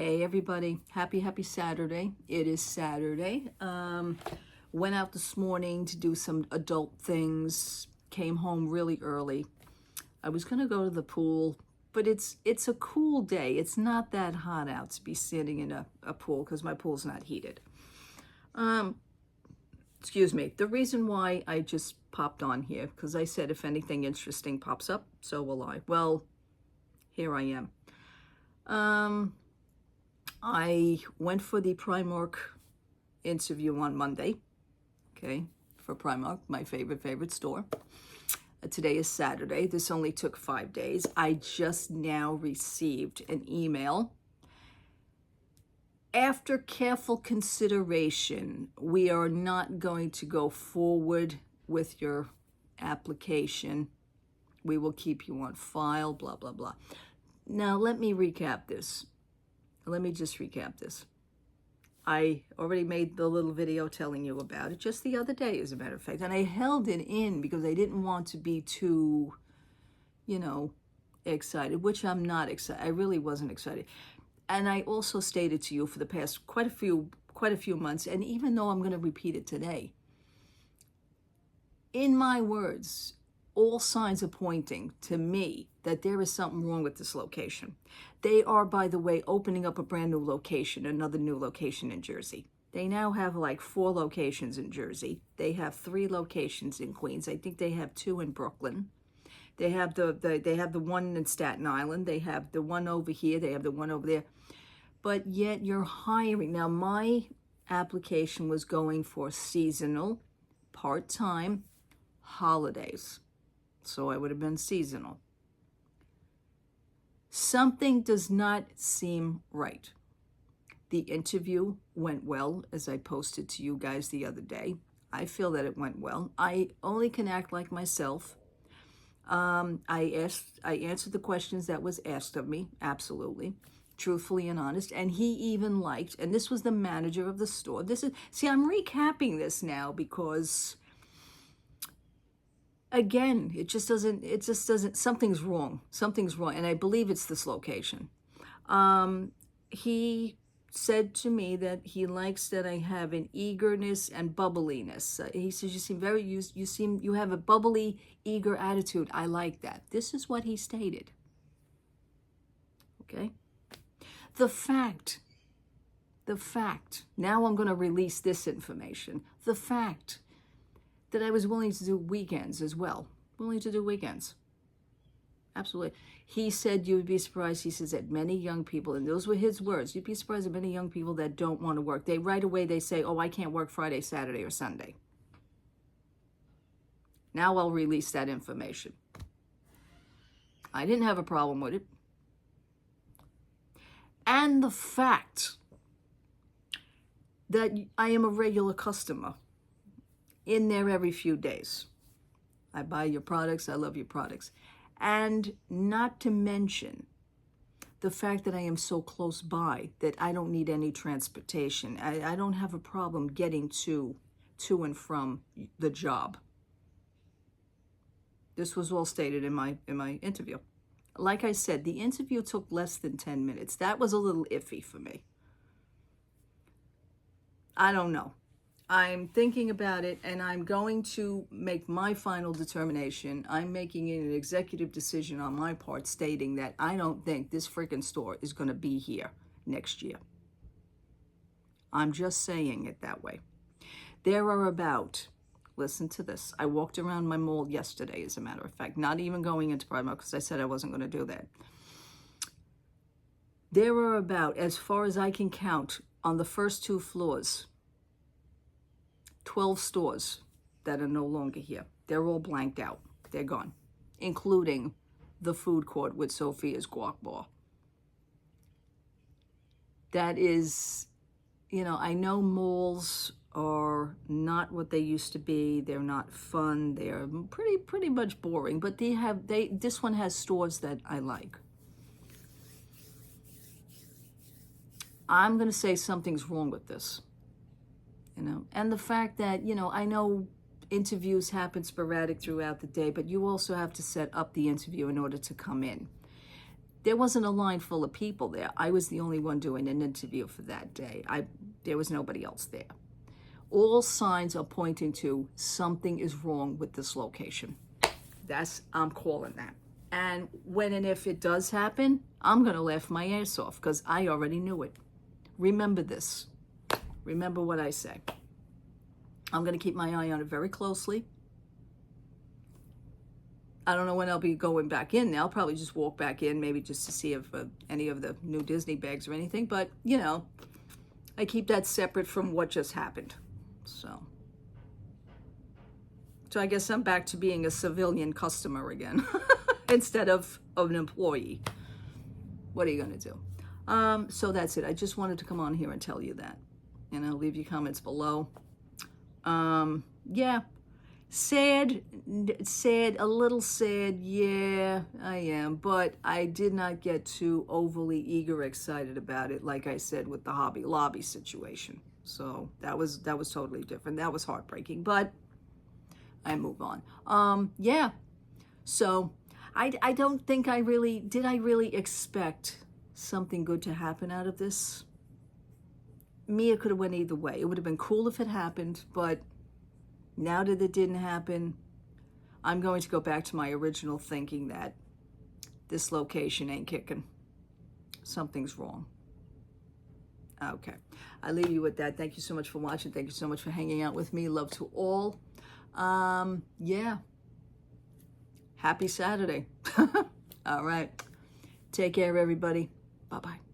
Hey everybody, happy Saturday. It is Saturday. Went out this morning to do some adult things, came home really early. I was gonna go to the pool, but it's a cool day. It's not that hot out to be sitting in a pool because my pool's not heated. Excuse me. The reason why I just popped on here, because I said if anything interesting pops up, so will I. Well, here I am. I went for the Primark interview on Monday, okay, for Primark, my favorite store. Today is Saturday. This only took 5 days. I just now received an email. After careful consideration, we are not going to go forward with your application. We will keep you on file, blah, blah, blah. Now, let me recap this. Let me just recap this. I already made the little video telling you about it just the other day, as a matter of fact. And I held it in because I didn't want to be too, excited, which I'm not excited. I really wasn't excited. And I also stated to you for the past quite a few months, and even though I'm going to repeat it today, in my words, all signs are pointing to me that there is something wrong with this location. They are, by the way, opening up a brand new location, another new location in Jersey. They now have like 4 locations in Jersey. They have 3 locations in Queens. I think they have 2 in Brooklyn. They have the one in Staten Island. They have the one over here. They have the one over there. But yet you're hiring. Now, my application was going for seasonal, part-time, holidays. So I would have been seasonal. Something does not seem right. The interview went well, as I posted to you guys the other day. I feel that it went well. I only can act like myself. I answered the questions that was asked of me, absolutely, truthfully and honest. And he even liked, and this was the manager of the store. I'm recapping this now because, again, it just doesn't, something's wrong. And I believe it's this location. He said to me that he likes that I have an eagerness and bubbliness. He says, you have a bubbly, eager attitude. I like that. This is what he stated. Okay? The fact, now I'm going to release this information. The fact that I was willing to do weekends as well. Willing to do weekends. Absolutely. He said you would be surprised. He says that many young people, and those were his words, you'd be surprised at many young people that don't want to work. They right away, they say, oh, I can't work Friday, Saturday, or Sunday. Now I'll release that information. I didn't have a problem with it. And the fact that I am a regular customer in there every few days. I buy your products. I love your products. And not to mention the fact that I am so close by that I don't need any transportation. I don't have a problem getting to and from the job. This was all stated in my interview. Like I said, the interview took less than 10 minutes. That was a little iffy for me. I don't know. I'm thinking about it, and I'm going to make my final determination. I'm making an executive decision on my part stating that I don't think this freaking store is going to be here next year. I'm just saying it that way. There are about, listen to this, I walked around my mall yesterday, as a matter of fact, not even going into Primark because I said I wasn't going to do that. There are about, as far as I can count, on the first 2 floors, 12 stores that are no longer here. They're all blanked out. They're gone, including the food court with Sophia's guac bar. That is, I know malls are not what they used to be. They're not fun. They're pretty much boring, but this one has stores that I like. I'm going to say something's wrong with this. And the fact that, I know interviews happen sporadic throughout the day, but you also have to set up the interview in order to come in. There wasn't a line full of people there. I was the only one doing an interview for that day. There was nobody else there. All signs are pointing to something is wrong with this location. I'm calling that. And when and if it does happen, I'm going to laugh my ass off because I already knew it. Remember this. Remember what I say. I'm going to keep my eye on it very closely. I don't know when I'll be going back in now. I'll probably just walk back in, maybe just to see if any of the new Disney bags or anything. But, you know, I keep that separate from what just happened. So I guess I'm back to being a civilian customer again instead of an employee. What are you going to do? So that's it. I just wanted to come on here and tell you that. You know, leave your comments below. Yeah. Sad, a little sad, yeah, I am, but I did not get too overly eager excited about it, like I said, with the Hobby Lobby situation. So that was totally different. That was heartbreaking, but I move on. Yeah, so I don't think I really expect something good to happen out of this? Mia could have went either way. It would have been cool if it happened, but now that it didn't happen, I'm going to go back to my original thinking that this location ain't kicking. Something's wrong. Okay. I leave you with that. Thank you so much for watching. Thank you so much for hanging out with me. Love to all. Yeah. Happy Saturday. All right. Take care, everybody. Bye-bye.